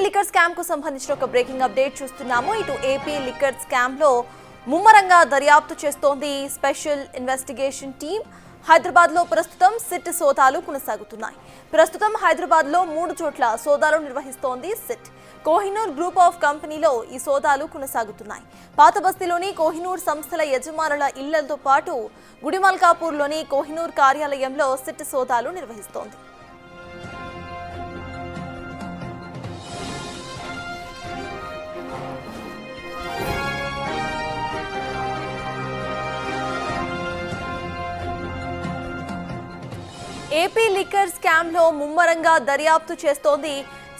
Liquor scam కు సంబంధించిన ఒక బ్రేకింగ్ అప్డేట్ చూస్తున్నాము. ఇటు ఏపీ లిక్కర్ స్కామ్ లో ముమ్మరంగా దర్యాప్తు చేస్తోంది స్పెషల్ ఇన్వెస్టిగేషన్ టీమ్. హైదరాబాద్ లో ప్రస్తుతం సిట్ సోదాలు కొనసాగుతున్నాయి. ప్రస్తుతం హైదరాబాద్ లో 3 చోట్ల సోదాలు నిర్వహిస్తోంది సిట్. కోహినూర్ గ్రూప్ ఆఫ్ కంపెనీలో ఈ సోదాలు కొనసాగుతున్నాయి. పాత బస్తీలోని కోహినూర్ సంస్థల యజమానుల ఇళ్లతో పాటు గుడిమల్కాపూర్లోని కోహినూర్ కార్యాలయంలో సిట్ సోదాలు నిర్వహిస్తోంది. ఏపీ లిక్కర్ స్కామ్ లో ముమ్మరంగా దర్యాప్తు చేస్తోంది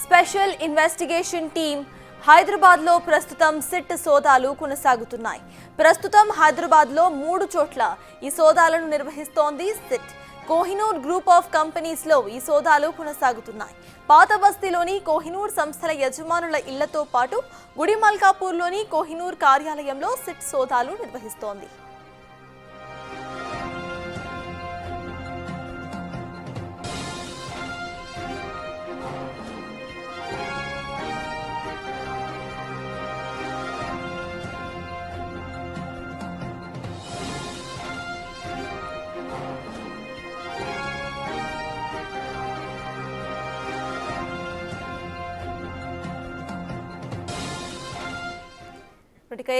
స్పెషల్ ఇన్వెస్టిగేషన్ టీమ్. హైదరాబాద్ లో ప్రస్తుతం సిట్ సోదాలు కొనసాగుతున్నాయి. ప్రస్తుతం హైదరాబాద్ లో 3 చోట్ల ఈ సోదాలను నిర్వహిస్తోంది SIT. Kohinoor group of companies లో ఈ సోదాలు కొనసాగుతున్నాయి. పాత బస్తీలోని కోహినూర్ సంస్థల యజమానుల ఇళ్లతో పాటు గుడిమల్కాపూర్లోని కోహినూర్ కార్యాలయంలో సిట్ సోదాలు నిర్వహిస్తోంది.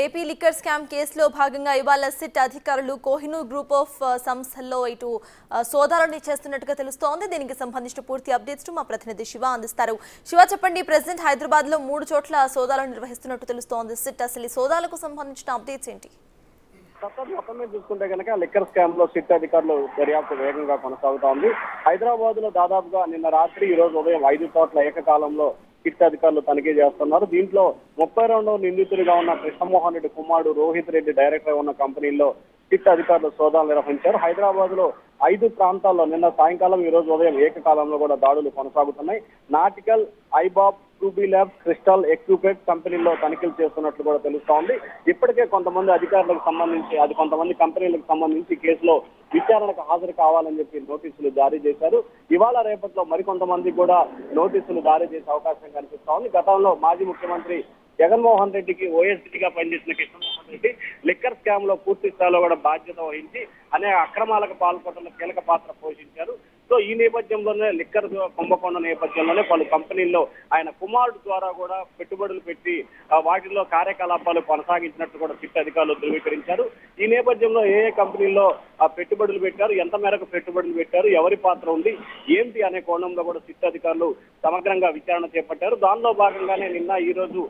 ఏపీ లిక్కర్ స్కామ్ కేసులో భాగంగా ఇవాళ సిట్ అధికారులు కోహినూర్ గ్రూప్ ఆఫ్ సంస్థల్లో ఇటు సోదాలను చేస్తున్నట్టుగా తెలుస్తోంది. దీనికి సంబంధించిన పూర్తి అప్డేట్స్ మా ప్రతినిధి శివ అందిస్తారు. శివ, చెప్పండి, ప్రెసిడెంట్ హైదరాబాద్ లో 3 చోట్ల సోదాలను నిర్వహిస్తున్నట్టు తెలుస్తోంది సిట్. అసలు ఈ సోదాలకు సంబంధించిన అప్డేట్స్ ఏంటి? మొత్తం మీద చూసుకుంటే కనుక లిక్కర్ స్కామ్ లో సిట్ అధికారులు దర్యాప్తు వేగంగా కొనసాగుతోంది. హైదరాబాద్ లో దాదాపుగా నిన్న రాత్రి ఈ రోజు ఉదయం 5 చోట్ల ఏకకాలంలో సిట్ అధికారులు తనిఖీ చేస్తున్నారు. దీంట్లో 32వ నిందితుడిగా ఉన్న కృష్ణమోహన్ రెడ్డి కుమారుడు రోహిత్ రెడ్డి డైరెక్టర్ ఉన్న కంపెనీల్లో సిట్ అధికారులు సోదాలు నిర్వహించారు. హైదరాబాద్ లో 5 ప్రాంతాల్లో నిన్న సాయంకాలం ఈ రోజు ఉదయం ఏకకాలంలో కూడా దాడులు కొనసాగుతున్నాయి. నాటికల్, ఐబాబ్, రూబీ ల్యాబ్స్, క్రిస్టల్, ఎక్విప్మెంట్ కంపెనీల్లో తనిఖీలు చేస్తున్నట్లు కూడా తెలుస్తోంది. ఇప్పటికే కొంతమంది అధికారులకు సంబంధించి కొంతమంది కంపెనీలకు సంబంధించి కేసులో విచారణకు హాజరు కావాలని చెప్పి నోటీసులు జారీ చేశారు. ఇవాళ రేపట్లో మరికొంతమంది కూడా నోటీసులు జారీ చేసే అవకాశం కనిపిస్తా ఉంది. గతంలో మాజీ ముఖ్యమంత్రి జగన్మోహన్ రెడ్డికి ఓఎస్డీగా పనిచేసిన కృష్ణమోహన్ రెడ్డి లిక్కర్ స్కామ్ లో పూర్తి స్థాయిలో కూడా బాధ్యత వహించి అనేక అక్రమాలకు పాల్పడడంలో కీలక పాత్ర పోషించారు. సో ఈ నేపథ్యంలోనే లిక్కర్ కుంభకోణం నేపథ్యంలోనే పలు కంపెనీల్లో ఆయన కుమారుడు ద్వారా కూడా పెట్టుబడులు పెట్టి వాటిల్లో కార్యకలాపాలు కొనసాగించినట్టు కూడా సిట్ అధికారులు ధృవీకరించారు. ఈ నేపథ్యంలో ఏ కంపెనీల్లో పెట్టుబడులు పెట్టారు, ఎంత మేరకు పెట్టుబడులు పెట్టారు, ఎవరి పాత్ర ఉంది, ఏంటి అనే కోణంలో కూడా సిట్ అధికారులు సమగ్రంగా విచారణ చేపట్టారు. దానిలో భాగంగానే నిన్న ఈ రోజు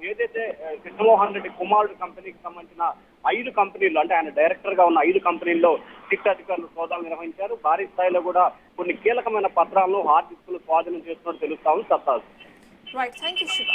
ఏదైతే కృష్ణమోహన్ రెడ్డి కుమారుడు కంపెనీకి సంబంధించిన 5 కంపెనీల్లో, అంటే ఆయన డైరెక్టర్ గా ఉన్న 5 కంపెనీల్లో సిట్ అధికారులు సోదాలు నిర్వహించారు. భారీ స్థాయిలో కూడా కొన్ని కీలకమైన పత్రాలను హార్డ్ డిస్కులు స్వాధీనం చేస్తున్నట్టు తెలుస్తా ఉంది. Right, thank you Shiva.